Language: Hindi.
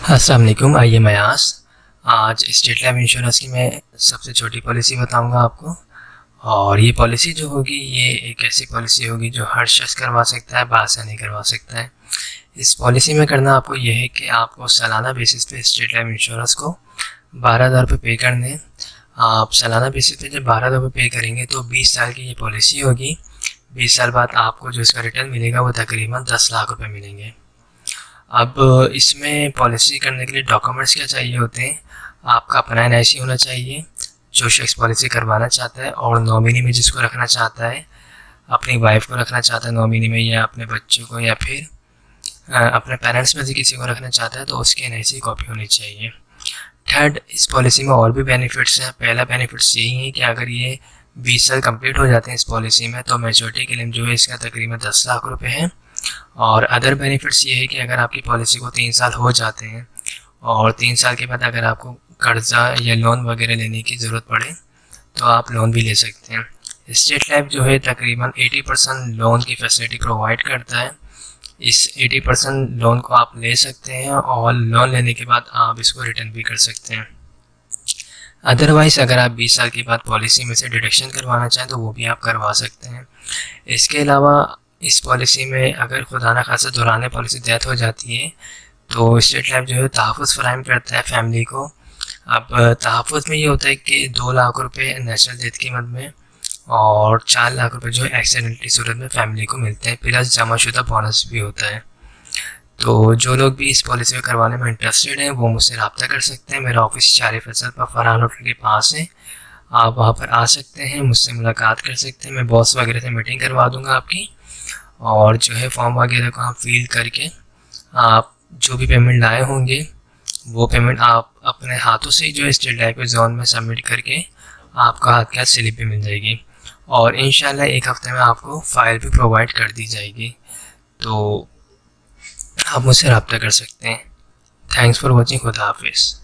अस्सलाम वालेकुम। आइए मैं आज स्टेट लाइफ इंश्योरेंस की मैं सबसे छोटी पॉलिसी बताऊंगा आपको। और ये पॉलिसी जो होगी ये एक ऐसी पॉलिसी होगी जो हर शख्स करवा सकता है, बाहर से नहीं करवा सकता है। इस पॉलिसी में करना आपको ये है कि आपको सालाना बेसिस पे स्टेट लाइफ इंश्योरेंस को 12,000 रुपये पे करने हैं। आप सालाना बेसिस पे जब 12,000 रुपये पे करेंगे तो 20 साल की ये पॉलिसी होगी। 20 साल बाद आपको जो इसका रिटर्न मिलेगा वो तकरीबन 10 लाख रुपये मिलेंगे। अब इसमें पॉलिसी करने के लिए डॉक्यूमेंट्स क्या चाहिए होते हैं? आपका अपना NIC होना चाहिए जो शख्स पॉलिसी करवाना चाहता है, और नॉमिनी में जिसको रखना चाहता है, अपनी वाइफ को रखना चाहता है नॉमिनी में, या अपने बच्चों को, या फिर अपने पेरेंट्स में से किसी को रखना चाहता है तो उसकी NIC कॉपी होनी चाहिए। थर्ड, इस पॉलिसी में और भी बेनिफिट्स हैं। पहला बेनिफिट्स यही है कि अगर ये 20 साल कंप्लीट हो जाते हैं इस पॉलिसी में तो मैच्योरिटी क्लेम जो है इसका तकरीबन 10 लाख रुपए है। और अदर बेनिफिट्स ये है कि अगर आपकी पॉलिसी को 3 साल हो जाते हैं और 3 साल के बाद अगर आपको कर्जा या लोन वगैरह लेने की ज़रूरत पड़े तो आप लोन भी ले सकते हैं। स्टेट लाइफ जो है तकरीबन 80% लोन की फैसिलिटी प्रोवाइड करता है। इस 80% लोन को आप ले सकते हैं और लोन लेने के बाद आप इसको रिटर्न भी कर सकते हैं। अदरवाइज़ अगर आप 20 साल के बाद पॉलिसी में से डिडक्शन करवाना चाहें तो वो भी आप करवा सकते हैं। इसके अलावा इस पॉलिसी में अगर खुदा न खास्ता दौरान पॉलिसी डेथ हो जाती है तो स्टेट लाइफ जो है तहफ़्फ़ुज़ फराहम करता है फैमिली को। अब तहफ़्फ़ुज़ में ये होता है कि 2 लाख रुपए नेचुरल डेथ की मद में और 4 लाख रुपए जो है एक्सीडेंट की सूरत में फैमिली को मिलते हैं, प्लस जमाशुदा बोनस भी होता है। तो जो लोग भी इस पॉलिसी को करवाने में इंटरेस्टेड हैं वो मुझसे रब्ता कर सकते हैं। मेरा ऑफिस 4 फैसल पर फरहान होटल के पास है। आप वहाँ पर आ सकते हैं, मुझसे मुलाकात कर सकते हैं। मैं बॉस वगैरह से मीटिंग करवा दूँगा आपकी, और जो है फॉर्म वगैरह को आप फिल करके आप जो भी पेमेंट लाए होंगे वो पेमेंट आप अपने हाथों से जो है स्टेट लाइफ के जोन में सबमिट करके आपको हाथ के हाथ स्लिप भी मिल जाएगी, और इंशाल्लाह 1 हफ्ते में आपको फ़ाइल भी प्रोवाइड कर दी जाएगी। तो आप मुझसे रब्ता कर सकते हैं। Thanks for watching. खुदा हाफिज़।